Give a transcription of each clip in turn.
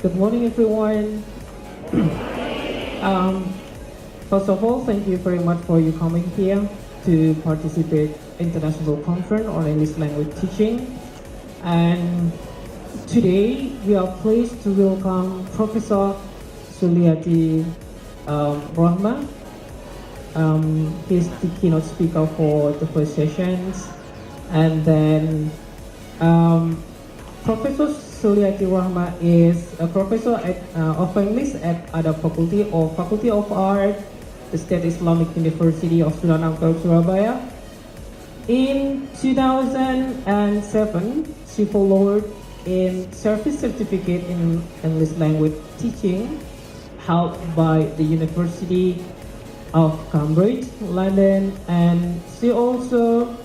Good morning, everyone. First of all, thank you very much for you coming here to participate international conference on English language teaching. And today we are pleased to welcome Professor Zuliati Rohmah. He's the keynote speaker for the first sessions, and then Professor Zuliati Rohmah is a professor of English at Ada Faculty of Art, the State Islamic University of Sunan Ampel, Surabaya. In 2007, she followed in service certificate in English language teaching held by the University of Cambridge, London, and she also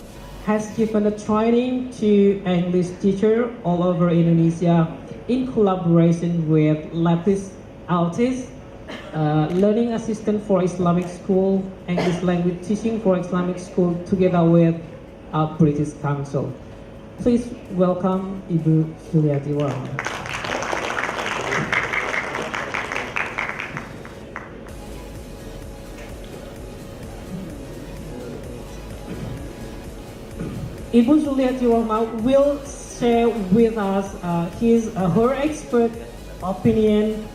has given a training to English teacher all over Indonesia in collaboration with Lapis Altis, learning assistant for Islamic school, English language teaching for Islamic school, together with British Council. Please welcome Ibu Zuliati Rohmah. Ibu Zuliati Rohmah will share with us her expert opinion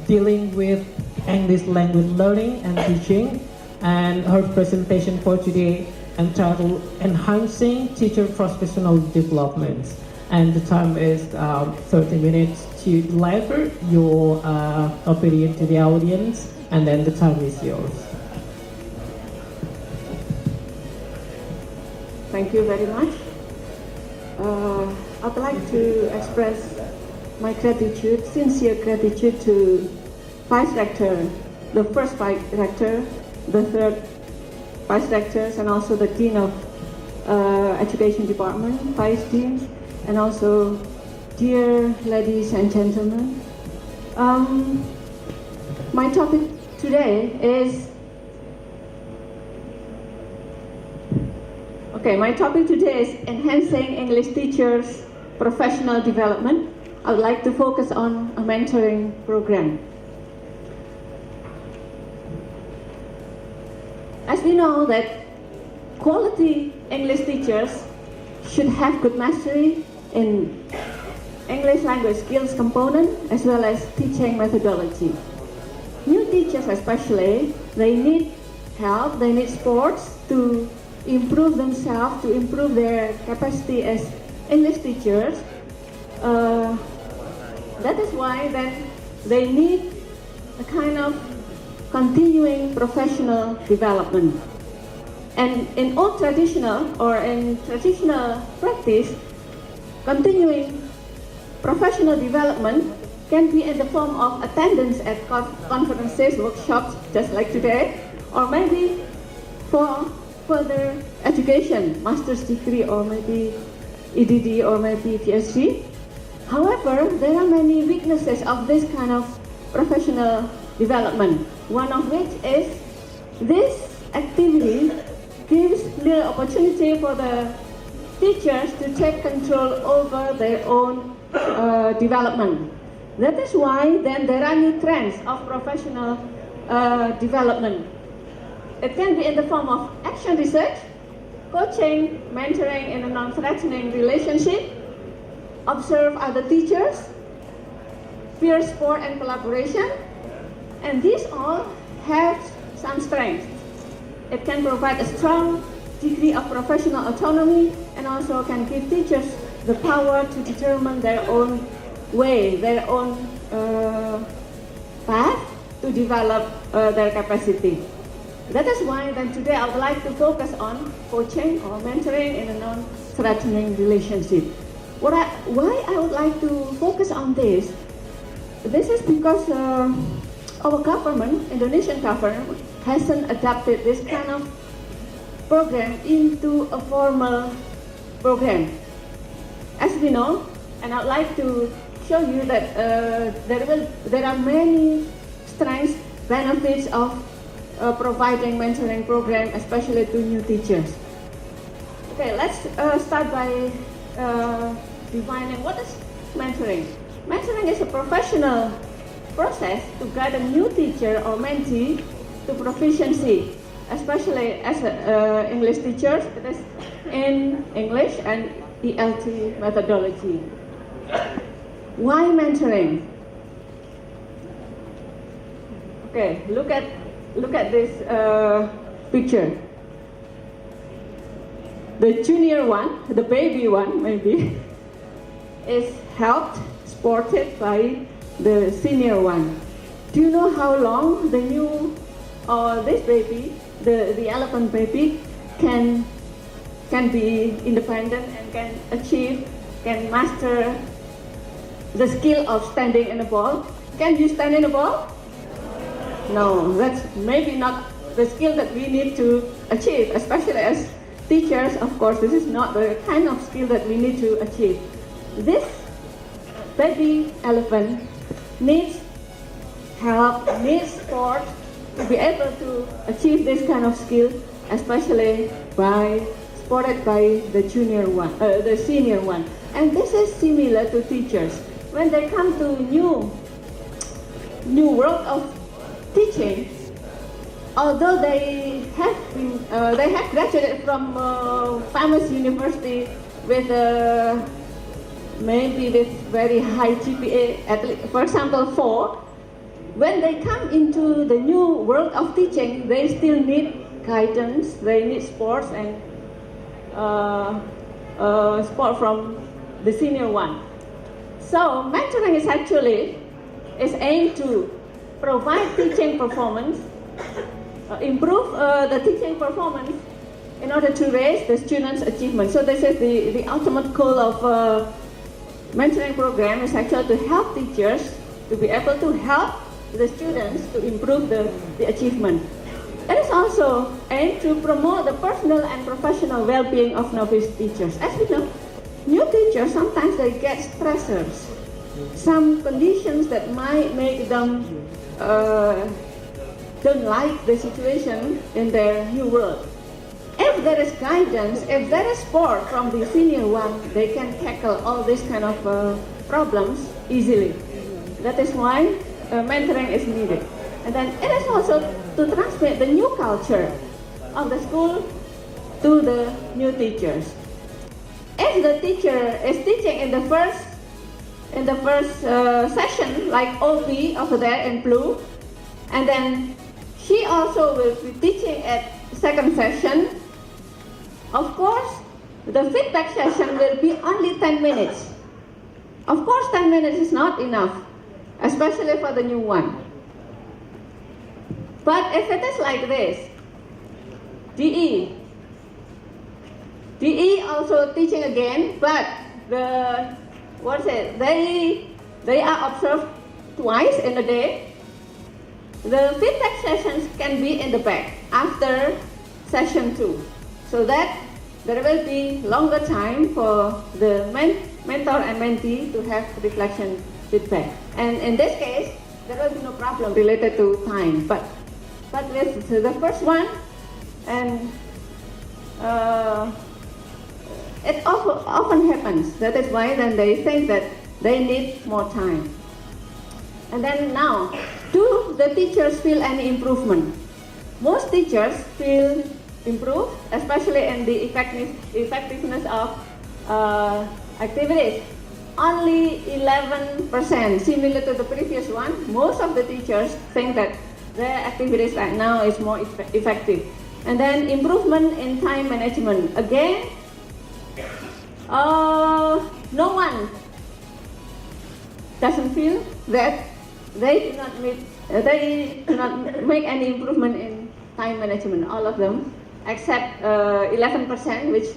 dealing with English language learning and teaching, and her presentation for today entitled Enhancing Teacher Professional Development. And the time is 30 minutes to deliver your opinion to the audience, and then the time is yours. Thank you very much. I'd like to express my gratitude, sincere gratitude to Vice Rector, the first Vice Rector, the third Vice Rectors, and also the Dean of Education Department, Vice Deans, and also dear ladies and gentlemen. My topic today is enhancing English teachers' professional development. I would like to focus on a mentoring program. As we know that quality English teachers should have good mastery in English language skills component as well as teaching methodology. New teachers especially, they need help, they need supports to improve themselves, to improve their capacity as English teachers. That is why then they need a kind of continuing professional development. And in traditional practice, continuing professional development can be in the form of attendance at conferences, workshops, just like today, or maybe for further education, master's degree, or maybe EDD, or maybe Ph.D. However, there are many weaknesses of this kind of professional development. One of which is this activity gives little opportunity for the teachers to take control over their own development. That is why then there are new trends of professional development. It can be in the form of action research, coaching, mentoring in a non-threatening relationship, observe other teachers, peer support and collaboration, and these all have some strengths. It can provide a strong degree of professional autonomy and also can give teachers the power to determine their own way, their own path to develop their capacity. That is why then today I would like to focus on coaching or mentoring in a non-threatening relationship. Why I would like to focus on this? This is because our government, Indonesian government, hasn't adapted this kind of program into a formal program. As we know, and I'd like to show you that there are many strengths, benefits of providing mentoring program, especially to new teachers. Okay, let's start by defining what is mentoring. Mentoring is a professional process to guide a new teacher or mentee to proficiency, especially as English teachers. It is in English and ELT methodology. Why mentoring? Okay, look at this picture. The junior one, the baby one maybe, is helped, supported by the senior one. Do you know how long the new or this baby, the elephant baby, can be independent and can master the skill of standing in a ball? Can you stand in a ball? No, that's maybe not the skill that we need to achieve, especially as teachers. Of course, this is not the kind of skill that we need to achieve. This baby elephant needs help, needs support to be able to achieve this kind of skill, especially supported by the the senior one. And this is similar to teachers. When they come to new world of teaching, although they have graduated from famous university with maybe with very high GPA, at least, for example 4, when they come into the new world of teaching, they still need guidance, they need support and support from the senior one. So mentoring is aimed to provide teaching performance, improve the teaching performance in order to raise the students' achievement. So this is the ultimate goal of mentoring program, is actually to help teachers to be able to help the students to improve the achievement. It is also aimed to promote the personal and professional well-being of novice teachers. As we know, new teachers, sometimes they get stressors, some conditions that might make them don't like the situation in their new world. If there is guidance, if there is support from the senior one, they can tackle all these kind of problems easily. That is why mentoring is needed. And then it is also to transmit the new culture of the school to the new teachers. If the teacher is teaching in the first session, like OB over there in blue, and then she also will be teaching at second session, of course, the feedback session will be only 10 minutes. Of course, 10 minutes is not enough, especially for the new one. But if it is like this, DE also teaching again, but the they are observed twice in a day. The feedback sessions can be in the back after session 2, so that there will be longer time for the mentor and mentee to have reflection feedback. And in this case, there will be no problem related to time. But with the first one, and it often happens. That is why then they think that they need more time. And then now, do the teachers feel any improvement? Most teachers feel improved, especially in the effectiveness of activities. Only 11%, similar to the previous one. Most of the teachers think that their activities right now is more effective. And then improvement in time management. Again, no one doesn't feel that they do not make any improvement in time management. All of them, except 11%, which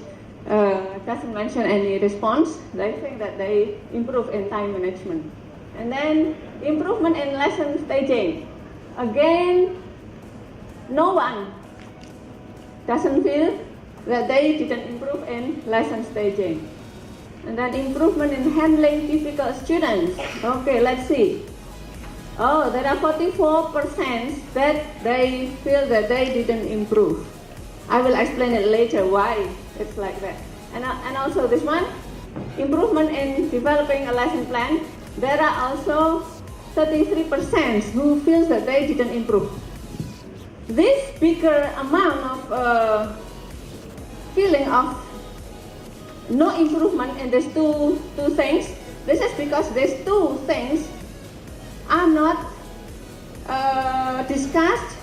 doesn't mention any response. They think that they improve in time management. And then improvement in lesson staging. Again, no one doesn't feel that they didn't improve in lesson staging. And then improvement in handling difficult students. Okay, let's see. Oh, there are 44% that they feel that they didn't improve. I will explain it later why it's like that. And also this one, improvement in developing a lesson plan. There are also 33% who feels that they didn't improve. This bigger amount of feeling of no improvement in these two things. This is because these two things are not discussed,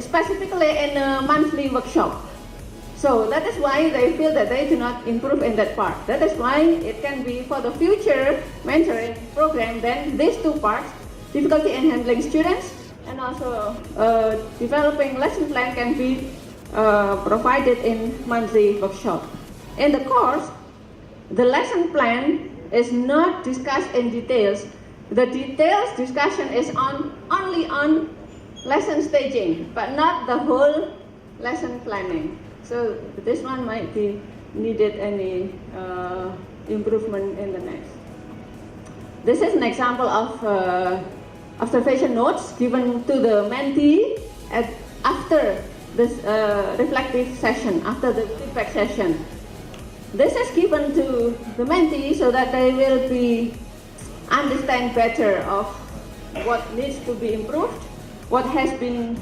specifically in a monthly workshop. So that is why they feel that they do not improve in that part. That is why it can be for the future mentoring program, then these two parts, difficulty in handling students and also developing lesson plan, can be provided in monthly workshop. In the course, the lesson plan is not discussed in details. The details discussion is only on lesson staging, but not the whole lesson planning. So this one might be needed any improvement in the next. This is an example of observation notes given to the mentee after this reflective session, after the feedback session. This is given to the mentee so that they will be understand better of what needs to be improved, what has been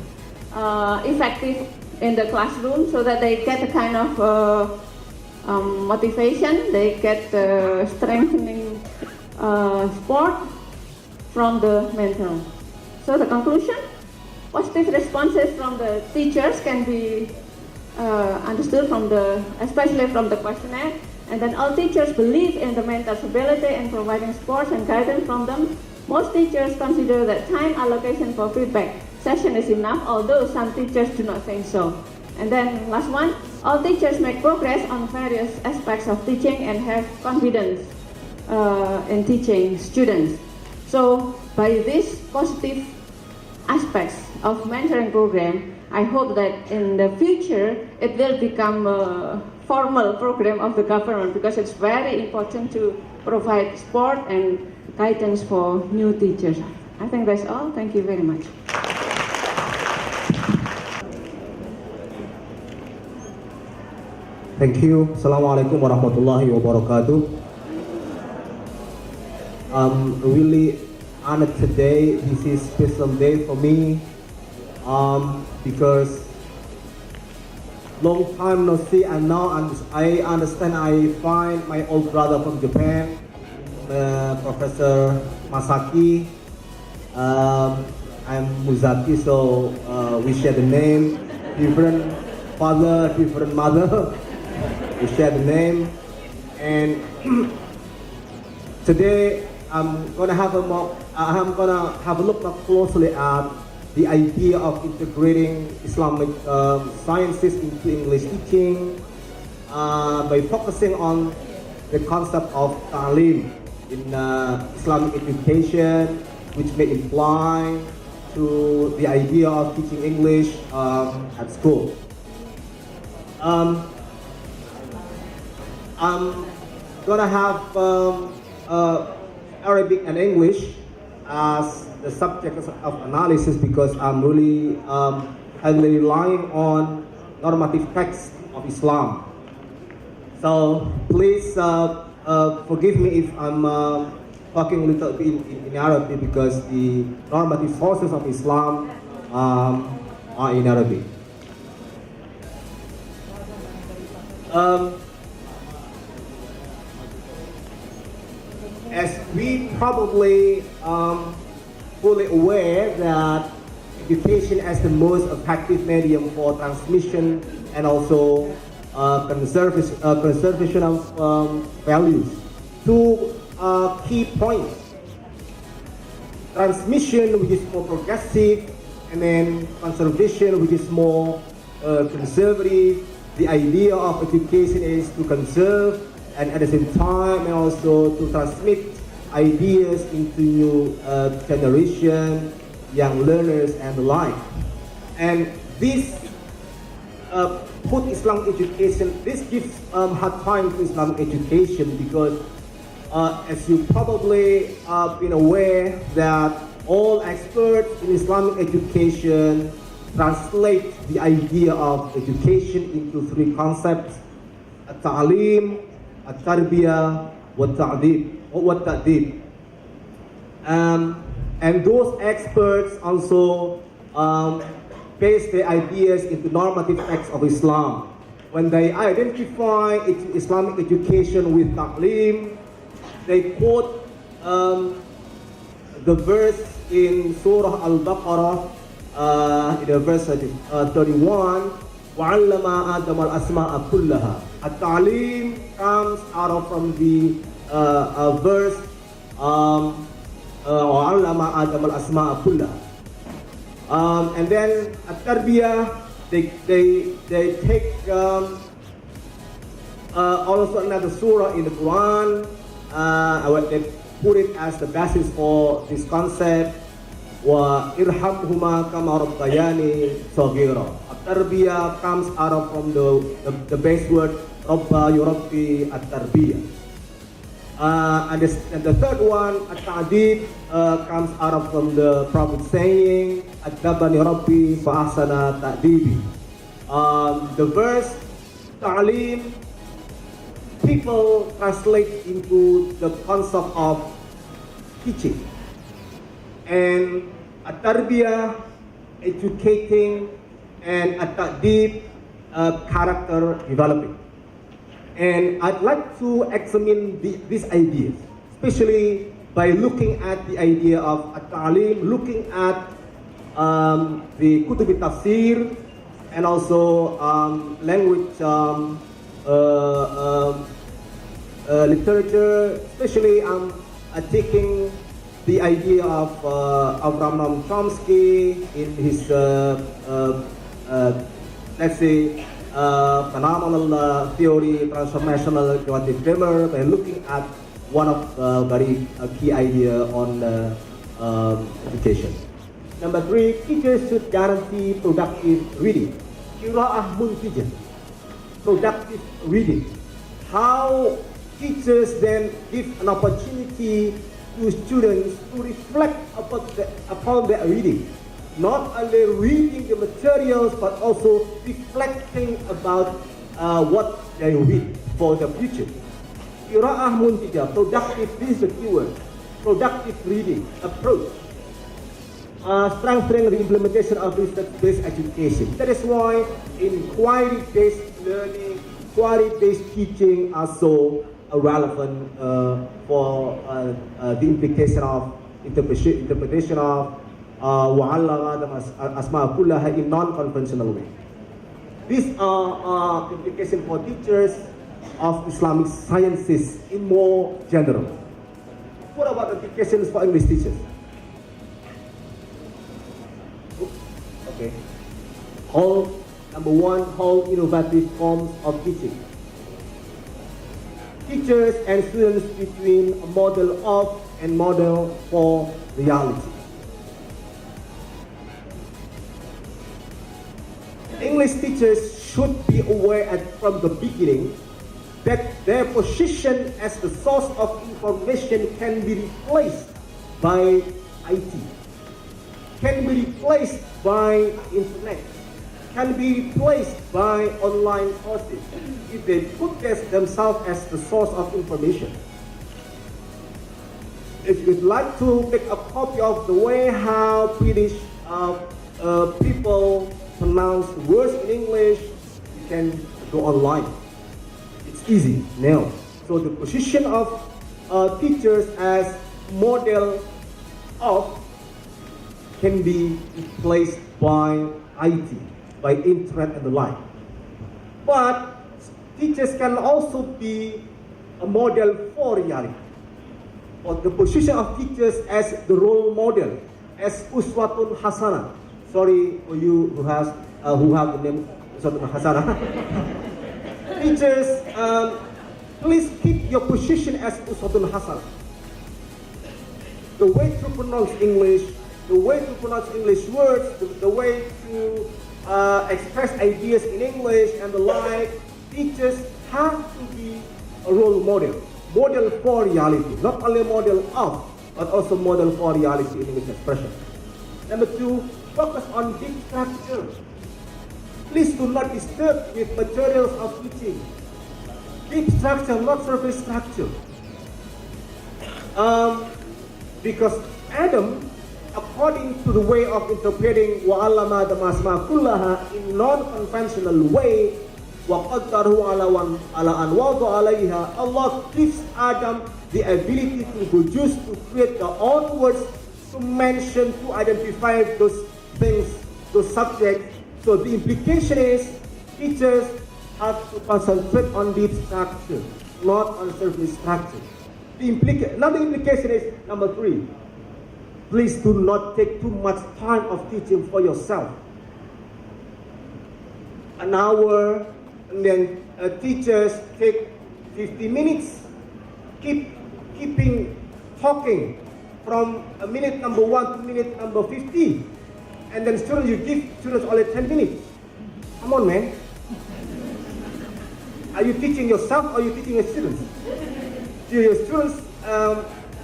effective in the classroom, so that they get a kind of motivation, they get strengthening support from the mentor. So the conclusion, positive responses from the teachers can be understood from especially from the questionnaire. And then all teachers believe in the mentor's ability in providing support and guidance from them. Most teachers consider that time allocation for feedback session is enough, although some teachers do not think so. And then last one, all teachers make progress on various aspects of teaching and have confidence in teaching students. So by these positive aspects of mentoring program, I hope that in the future it will become a formal program of the government, because it's very important to provide support and guidance for new teachers. I think that's all. Thank you very much. Thank you. Assalamualaikum warahmatullahi wabarakatuh. I'm really honored today. This is a special day for me because long time no see, and now I understand. I find my old brother from Japan, Professor Masaki. I'm Muzakki, so we share the name, different father, different mother. We share the name, and today I'm gonna have a look more closely at the idea of integrating Islamic sciences into English teaching. by focusing on the concept of ta'lim in Islamic education, which may imply to the idea of teaching English at school. I'm gonna have Arabic and English as the subject of analysis because I'm really heavily relying on normative texts of Islam. So please forgive me if I'm talking a little bit in Arabic because the normative sources of Islam are in Arabic. As we probably fully aware that education as the most effective medium for transmission and also conservation of values. Two key points. Transmission, which is more progressive, and then conservation, which is more conservative. The idea of education is to conserve and at the same time and also to transmit ideas into new generation, young learners and the like. And this put Islamic education, this gives hard time to Islamic education because as you probably been aware that all experts in Islamic education translate the idea of education into three concepts: at-ta'lim, at-tarbiyah, wat-ta'dib. And those experts also base their ideas into normative texts of Islam. When they identify Islamic education with ta'lim, they quote the verse in Surah Al-Baqarah, in the verse 31, وَعَلَّمَ آدَمَ الْأَسْمَاءَ كُلَّهَا. At-ta'lim comes out of from the verse وَعَلَّمَ آدَمَ الْأَسْمَاءَ كُلَّهَا. And then at-tarbiyah, they take also another surah in the Quran, they put it as the basis for this concept. وَإِرْحَمْهُمَا كَمَا رَبَّيَانِي صَغِيرًا. At-tarbiyah comes out of from the base word Rabba yurabbi at-tarbiyah. And the third one, at-ta'dib, comes out of from the Prophet saying, "Adabani Rabbi fa ahsana ta'dibi." The verse ta'lim, people translate into the concept of teaching, and at-tarbiyah, educating, and at-ta'dib, character developing. And I'd like to examine these ideas, especially by looking at the idea of at-ta'lim, looking at the kutub tafsir, and also language literature. Especially taking the idea of Noam Chomsky in his let's say phenomenal theory, transformational cognitive grammar, by looking at one of very key idea on education. Number 3, teachers should guarantee productive reading. Qira'ah muntijah, productive reading. How teachers then give an opportunity to students to reflect upon their reading. Not only reading the materials, but also reflecting about what they read for the future. Qira'ah muntijah, productive, this is the keyword. Productive reading approach. Strengthening the implementation of research-based education. That is why inquiry-based learning, inquiry-based teaching are so relevant for the implication of interpretation of وَعَلَّمَ آدَمَ الْأَسْمَاءَ كُلَّهَا in non-conventional way. These are implications for teachers of Islamic sciences in more general. What about implications for English teachers? Okay. Number 1, whole innovative forms of teaching. teachers and students between a model of and model for reality. English teachers should be aware from the beginning that their position as the source of information can be replaced by IT, can be replaced by internet, can be replaced by online sources if they put themselves as the source of information. If you'd like to make a copy of the way how British people pronounce words in English, you can go online. It's easy now. So the position of teachers as model of can be replaced by IT, by internet and the like. But teachers can also be a model for reality. Or the position of teachers as the role model, as uswatun hasanah. Sorry for you who have the name uswatun hasanah. Teachers, please keep your position as uswatun hasanah. The way to pronounce English, the way to pronounce English words, the way to express ideas in English and the like, teachers have to be a role model. Model for reality, not only model of, but also model for reality in English expression. Number 2, focus on deep structure. Please do not disturb with materials of teaching. Deep structure, not surface structure. Because Adam, according to the way of interpreting wa'allama damasma kullaha in non-conventional way, وَقَدَّرْهُ عَلَى أَنْ وَضَعَ عَلَيْهَا, Allah gives Adam the ability to produce, to create their own words, to mention, to identify those things, those subjects. So the implication is teachers have to concentrate on deep structure, not on surface structure. Another implication is number 3. Please do not take too much time of teaching for yourself. An hour, and then teachers take 50 minutes, keeping talking from minute number 1 to minute number 50, and then students, you give students only 10 minutes. Come on, man. Are you teaching yourself or are you teaching your students? Do your students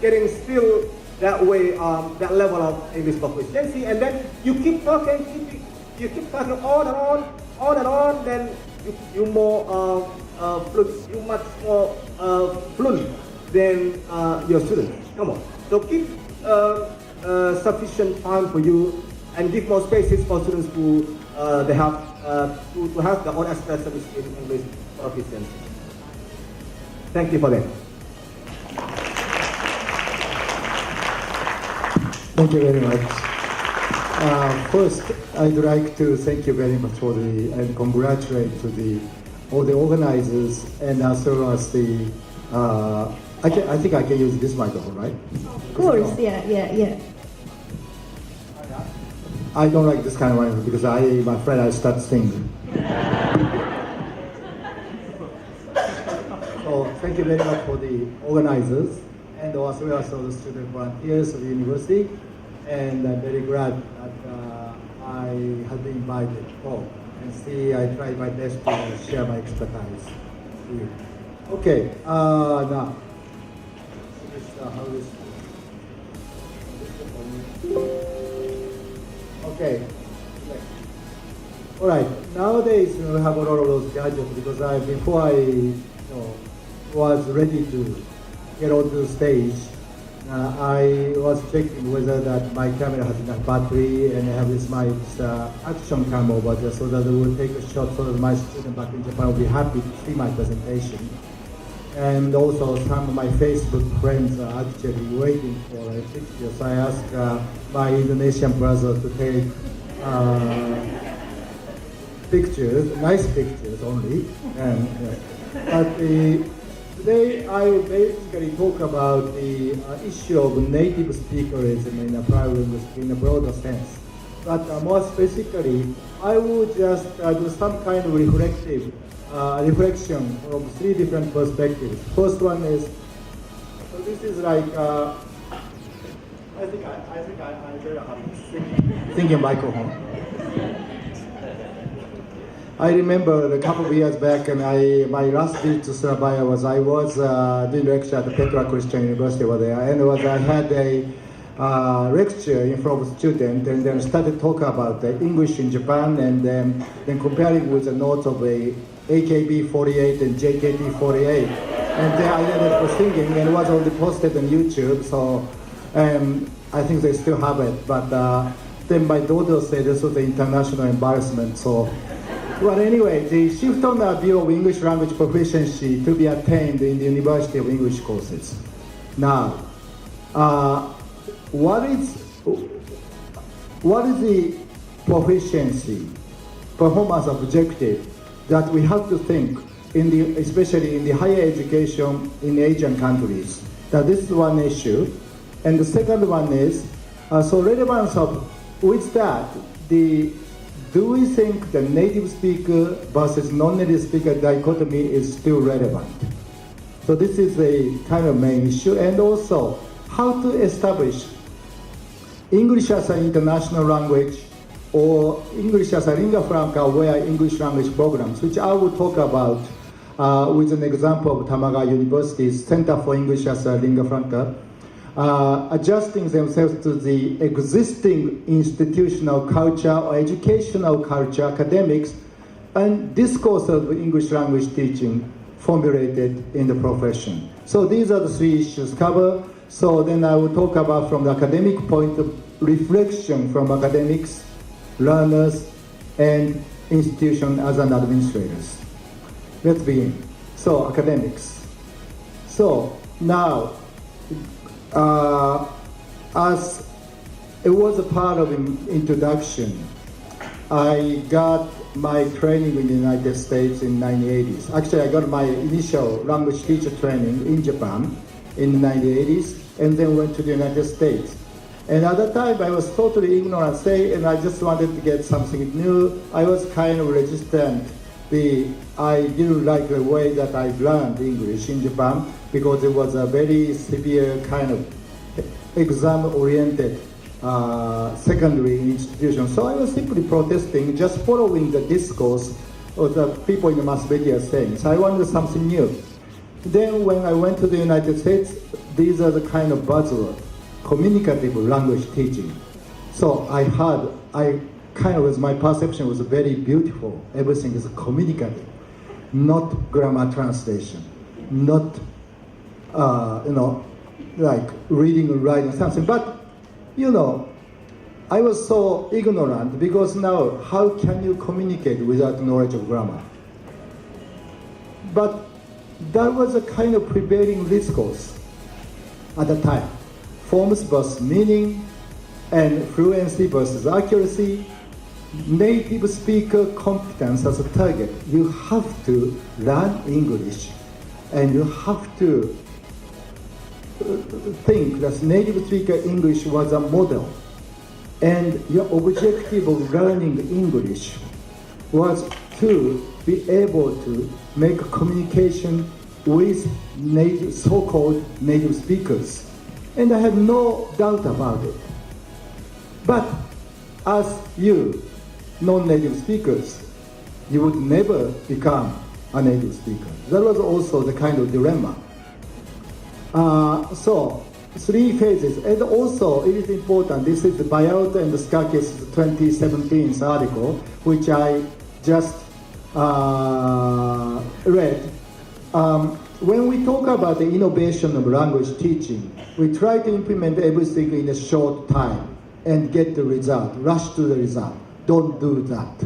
getting still that way, that level of English proficiency, and then you keep talking, you keep talking on and on, then you more you much more fluent than your students. Come on. So keep sufficient time for you and give more spaces for students who they have to have their own expression in English proficiency. Thank you for that. Thank you very much. First, I'd like to thank you very much for and congratulate to all the organizers and as well as the. I think I can use this microphone, right? Of course, yeah. I don't like this kind of microphone because my friend, I start singing. So thank you very much for the organizers and also the student volunteers of the university. And I'm very glad that I have been invited. And see, I tried my best to share my expertise with you. Okay, now, how is okay. All right. Nowadays, we have a lot of those gadgets because before I was ready to get onto the stage, I was checking whether that my camera has enough battery, and I have this my action cam over there so that I will take a shot so that my student back in Japan will be happy to see my presentation. And also some of my Facebook friends are actually waiting for a picture. So I asked my Indonesian brother to take pictures, nice pictures only. And, but today I will basically talk about the issue of native speakerism in a private industry in a broader sense. But more specifically, I will just do some kind of reflective reflection from 3 different perspectives. First one is, so this is like, I think I'm very happy thinking microphone. I remember a couple of years back, and my last visit to Surabaya I was doing lecture at the Petra Christian University over there, and I had a lecture in front of students, and then started talking about the English in Japan, and then comparing with the notes of a AKB48 and JKT48, and then I ended up singing, and it was already posted on YouTube. So I think they still have it, but then my daughter said this was an international embarrassment. So. Well, anyway, the shift on the view of English language proficiency to be attained in the University of English courses. Now, what is the proficiency performance objective that we have to think especially in the higher education in Asian countries? That this is one issue, and the second one is so relevance of with that do we think the native speaker versus non-native speaker dichotomy is still relevant? So this is a kind of main issue, and also how to establish English as an international language or English as a lingua franca where English language programs, which I will talk about with an example of Tamaga University's Center for English as a Lingua Franca, adjusting themselves to the existing institutional culture or educational culture, academics, and discourse of English language teaching formulated in the profession. So these are the 3 issues covered. So then I will talk about from the academic point of reflection from academics, learners, and institution as an administrators. Let's begin. So academics. So now, as it was a part of an introduction, I got my training in the United States in the 1980s. Actually, I got my initial language teacher training in Japan in the 1980s, and then went to the United States. And at that time, I was totally ignorant, and I just wanted to get something new. I was kind of resistant. I didn't like the way that I learned English in Japan because it was a very severe kind of exam-oriented secondary institution. So I was simply protesting, just following the discourse of the people in the mass media saying. So I wanted something new. Then when I went to the United States, these are the kind of buzzword, communicative language teaching. So I kind of, my perception was very beautiful. Everything is communicative, not grammar translation, not, like reading or writing something. But, I was so ignorant because now, how can you communicate without knowledge of grammar? But that was a kind of prevailing discourse at the time. Forms versus meaning, and fluency versus accuracy, native speaker competence as a target. You have to learn English, and you have to think that native speaker English was a model, and your objective of learning English was to be able to make communication with so-called native speakers. And I have no doubt about it. But as you, non-native speakers, you would never become a native speaker. That was also the kind of dilemma. So, 3 phases. And also, it is important, this is the Bayauta and Skakis 2017 article, which I just read. When we talk about the innovation of language teaching, we try to implement everything in a short time and get the result, rush to the result. Don't do that.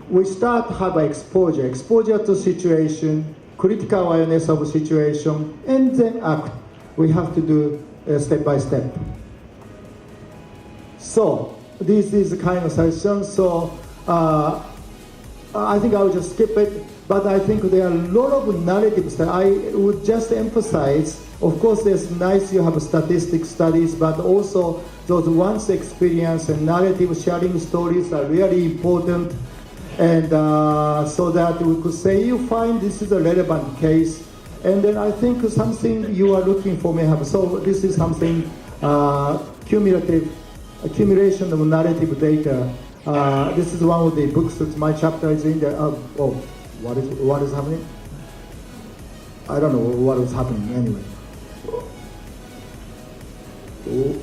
We start to have exposure to situation, critical awareness of situation, and then act. We have to do step by step. So this is the kind of session. So I think I will just skip it. But I think there are a lot of narratives that I would just emphasize. Of course, it's nice you have statistics studies, but also those one's experience and narrative sharing stories are really important. And so that we could say you find this is a relevant case, and then I think something you are looking for may have. So this is something cumulative accumulation of narrative data. This is one of the books that my chapter is in there. What is happening? I don't know what is happening anyway. Oh.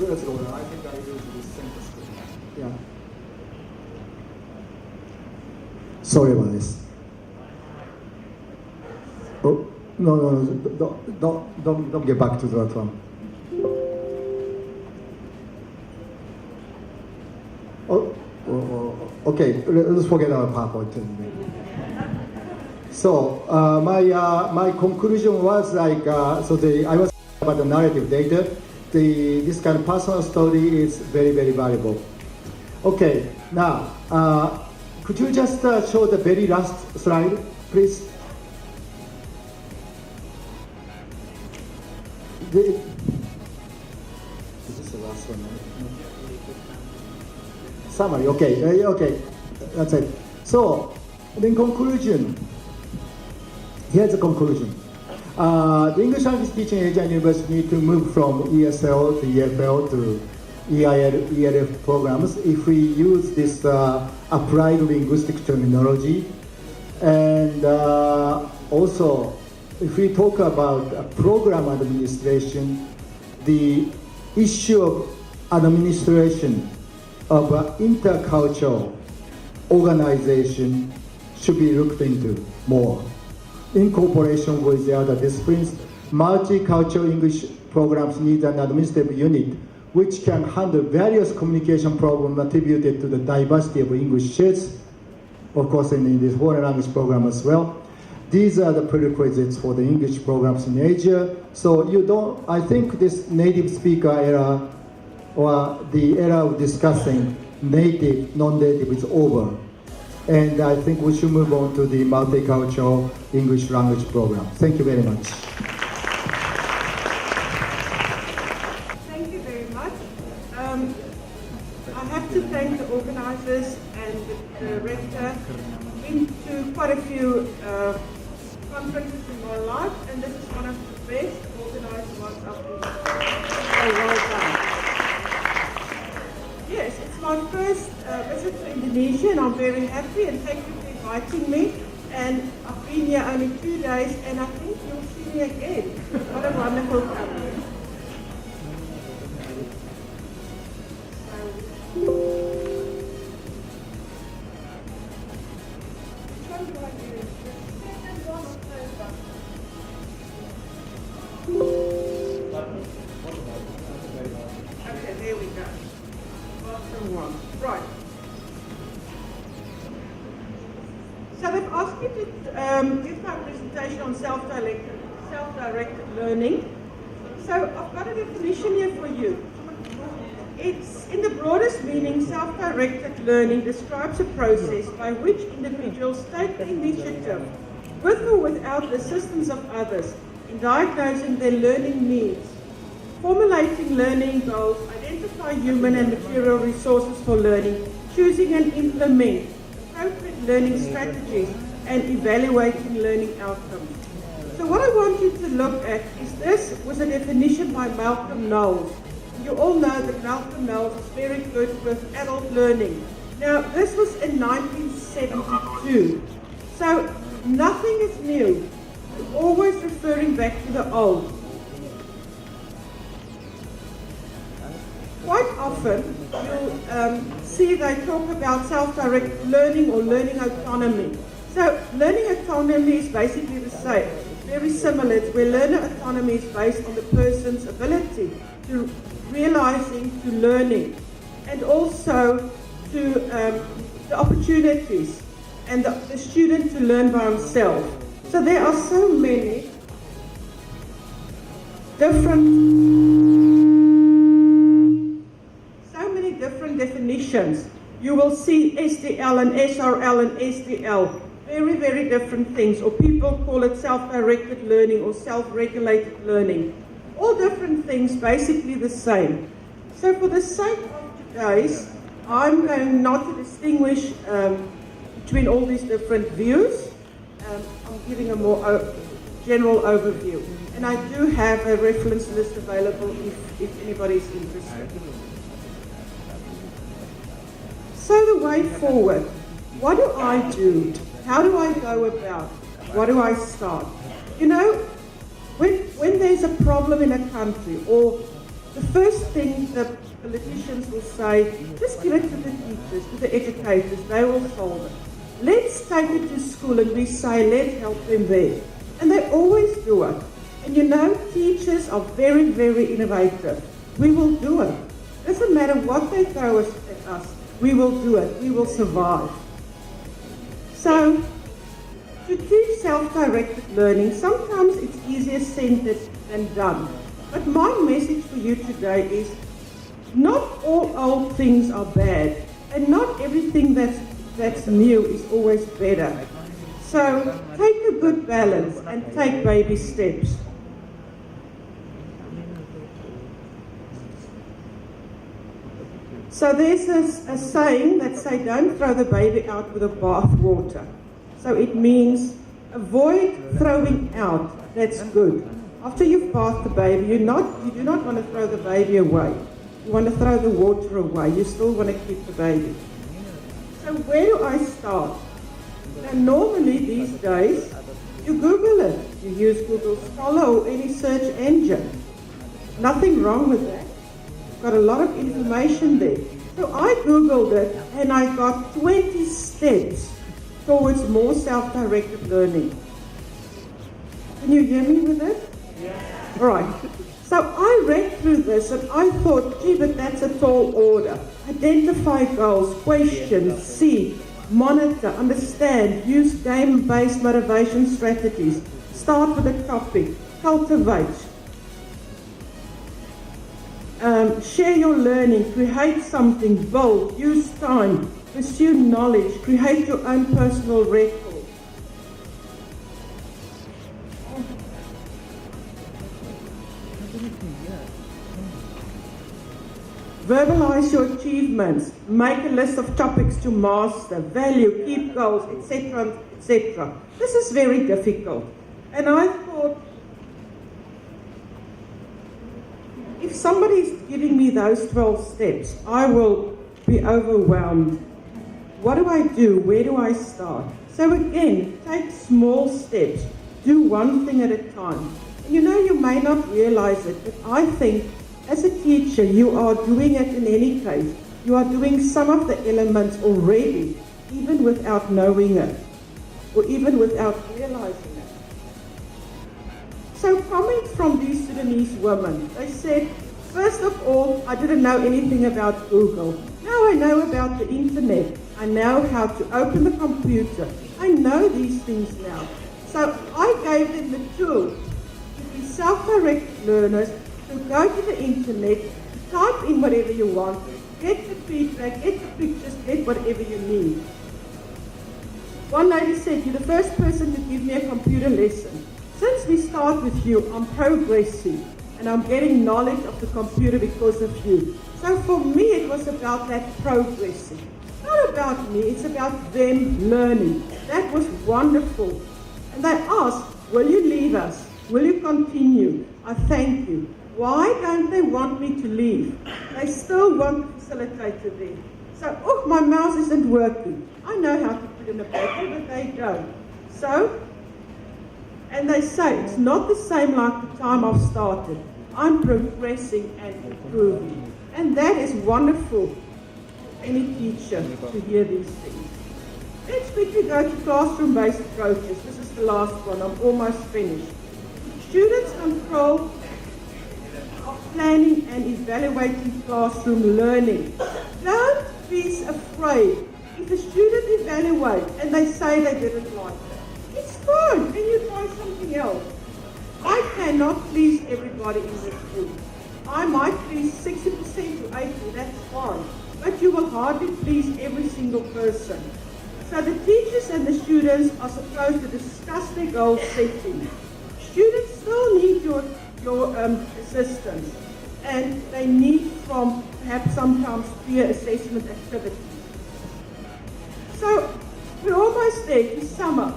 Let's go now. I think I will do this center screen. Yeah. Sorry about this. Oh, no, don't get back to that one. Okay, let's forget our PowerPoint. So my conclusion was like I was about the narrative data. This kind of personal story is very, very valuable. Okay, now could you just show the very last slide, please? Is this the last one? Summary. Okay, okay, that's it. So, in conclusion, here's the conclusion. The English language teaching age and university need to move from ESL to EFL to ELF programs if we use this applied linguistic terminology. And also, if we talk about program administration, the issue of administration of intercultural organization should be looked into more. In cooperation with the other disciplines, multicultural English programs need an administrative unit which can handle various communication problems attributed to the diversity of English shades, of course in this foreign language program as well. These are the prerequisites for the English programs in Asia. So I think this native speaker era or the era of discussing native, non-native is over. And I think we should move on to the multicultural English language program. Thank you very much. Thank you very much. I have to thank the organizers and the rector. I've been to quite a few conferences in my life, and this is one of the best organized ones I've been to. So well done. Yes, it's my first visit to Indonesia, and I'm very happy, and thank you for inviting me. And I've been here only 2 days, and I think you'll see me again. What a wonderful company. Okay, there we go. Bottom one. Right. So they've asked me to give my presentation on self-directed learning. So I've got a definition here for you. It's, in the broadest meaning, self-directed learning describes a process by which individuals take the initiative, with or without the assistance of others, in diagnosing their learning needs, formulating learning goals, identify human and material resources for learning, choosing and implement appropriate learning strategies, and evaluating learning outcomes. So what I want you to look at is this was a definition by Malcolm Knowles. You all know that Malcolm Knowles is very good with adult learning. Now, this was in 1972. So nothing is new. It's always referring back to the old. Quite often, you'll see they talk about self-directed learning or learning autonomy. So learning autonomy is basically the same, very similar. It's where learner autonomy is based on the person's ability to realizing, to learning, and also to the opportunities and the student to learn by himself. So there are so many different definitions you will see SDL and SRL and SDL. Very, very different things. Or people call it self-directed learning or self-regulated learning. All different things, basically the same. So for the sake of today's, I'm going not to distinguish between all these different views. I'm giving a more general overview. And I do have a reference list available if anybody's interested. So the way forward, what do I do? How do I go about? What do I start? You know, when there's a problem in a country, or the first thing the politicians will say, just give it to the teachers, to the educators, they will solve it. Let's take it to school and we say, let's help them there. And they always do it. And you know, teachers are very, very innovative. We will do it. Doesn't matter what they throw at us, we will do it. We will survive. So, to teach self-directed learning, sometimes it's easier said than done. But my message for you today is, not all old things are bad, and not everything that's new is always better. So, take a good balance and take baby steps. So there's a saying that says, don't throw the baby out with the bath water. So it means avoid throwing out. That's good. After you've bathed the baby, you do not want to throw the baby away. You want to throw the water away. You still want to keep the baby. So where do I start? Now normally these days, you Google it. You use Google Scholar or any search engine. Nothing wrong with that. Got a lot of information there. So I Googled it and I got 20 steps towards more self-directed learning. Can you hear me with it? Yeah. All right. So I read through this and I thought, gee, but that's a tall order. Identify goals, question, see, monitor, understand, use game-based motivation strategies, start with a topic, cultivate. Share your learning, create something, build, use time, pursue knowledge, create your own personal record. Verbalize your achievements, make a list of topics to master, value, keep goals, etc., etc. This is very difficult. And I thought, if somebody is giving me those 12 steps, I will be overwhelmed. What do I do? Where do I start? So again, take small steps. Do one thing at a time. And you know, you may not realize it, but I think as a teacher, you are doing it in any case. You are doing some of the elements already, even without knowing it, or even without realizing it. So comments from these Sudanese women, they said, first of all, I didn't know anything about Google. Now I know about the internet. I know how to open the computer. I know these things now. So I gave them the tool to be self-directed learners, to go to the internet, type in whatever you want, get the feedback, get the pictures, get whatever you need. One lady said, you're the first person to give me a computer lesson. Since we start with you, I'm progressing and I'm getting knowledge of the computer because of you. So for me, it was about that progressing. Not about me, it's about them learning. That was wonderful. And they asked, will you leave us? Will you continue? I thank you. Why don't they want me to leave? They still want the facilitator there. So, oh, my mouse isn't working. I know how to put in a paper, but they don't. So, and they say, it's not the same like the time I've started. I'm progressing and improving. And that is wonderful for any teacher to hear these things. Let's quickly go to classroom-based approaches. This is the last one. I'm almost finished. Students' control of planning and evaluating classroom learning. Don't be afraid. If a student evaluates and they say they didn't like it, it's fine. Then you try something else. I cannot please everybody in this group. I might please 60% to 80%, that's fine. but you will hardly please every single person. So the teachers and the students are supposed to discuss their goal setting. Students still need your assistance, and they need from perhaps sometimes peer assessment activities. So we're almost there to sum up.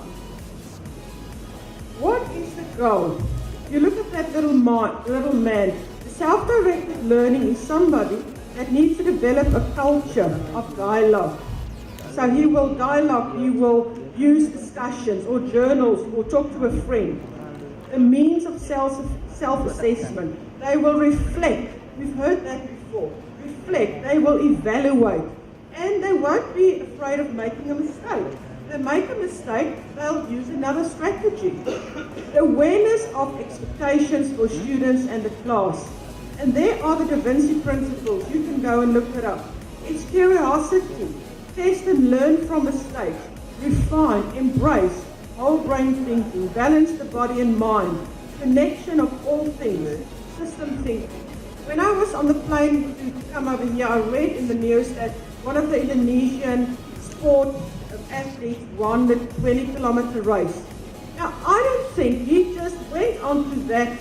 What is the goal? You look at that little man. Self-directed learning is somebody that needs to develop a culture of dialogue. So he will dialogue, he will use discussions or journals or talk to a friend. A means of self-assessment. They will reflect. We've heard that before. Reflect. They will evaluate. And they won't be afraid of making a mistake. If they make a mistake, they'll use another strategy. Awareness of expectations for students and the class. And there are the Da Vinci principles. You can go and look it up. It's curiosity. Test and learn from mistakes. Refine, embrace, whole brain thinking, balance the body and mind, connection of all things, system thinking. When I was on the plane to come over here, I read in the news that one of the Indonesian sport athletes won the 20-kilometer race. Now, I don't think he just went onto that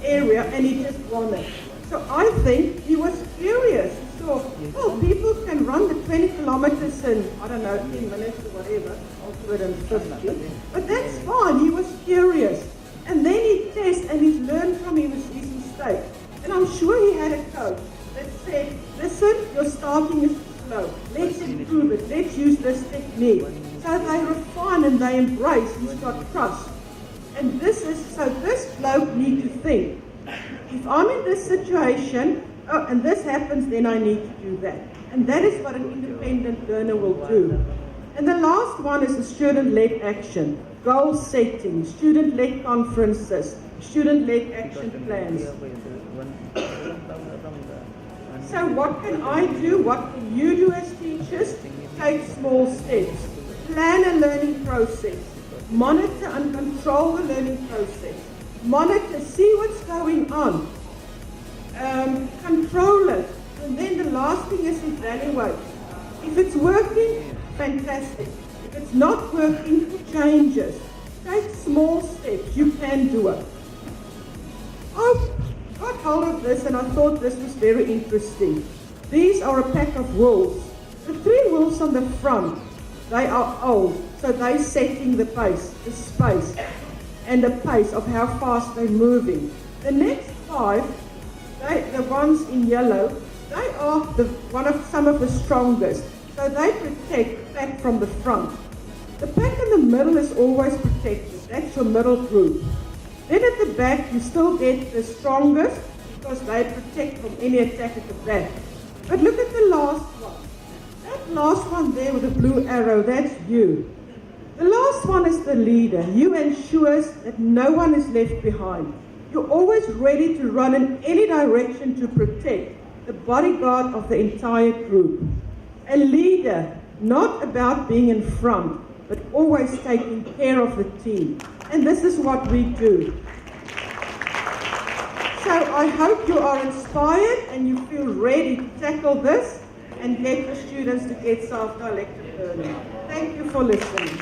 area and he just won it. So I think he was curious. He saw, oh, people can run the 20 kilometers in, I don't know, 10 minutes or whatever, ultimate and 50. But that's fine, he was curious. And then he tested and he's learned from his mistake. And I'm sure he had a coach that said, listen, your starting is slow. Let's improve it. Let's use this technique. So they refine and they embrace. He's got trust. And this bloke needs to think, if I'm in this situation, oh, and this happens, then I need to do that. And that is what an independent learner will do. And the last one is the student-led action, goal setting, student-led conferences, student-led action plans. So what can I do? What can you do as teachers? Take small steps. Plan a learning process. Monitor and control the learning process. Monitor, see what's going on. Control it. And then the last thing is evaluate. If it's working, fantastic. If it's not working, changes. Take small steps. You can do it. I got hold of this and I thought this was very interesting. These are a pack of wolves. The 3 wolves on the front, they are old, so they're setting the pace, the space, and the pace of how fast they're moving. The next 5, the ones in yellow, they are some of the strongest, so they protect the pack from the front. The pack in the middle is always protected. That's your middle group. Then at the back, you still get the strongest because they protect from any attack at the back. But look at the last one. That last one there with the blue arrow, that's you. The last one is the leader. You ensure that no one is left behind. You're always ready to run in any direction to protect the bodyguard of the entire group. A leader, not about being in front, but always taking care of the team. And this is what we do. So I hope you are inspired and you feel ready to tackle this and get your students to get self-directed learning. Thank you for listening.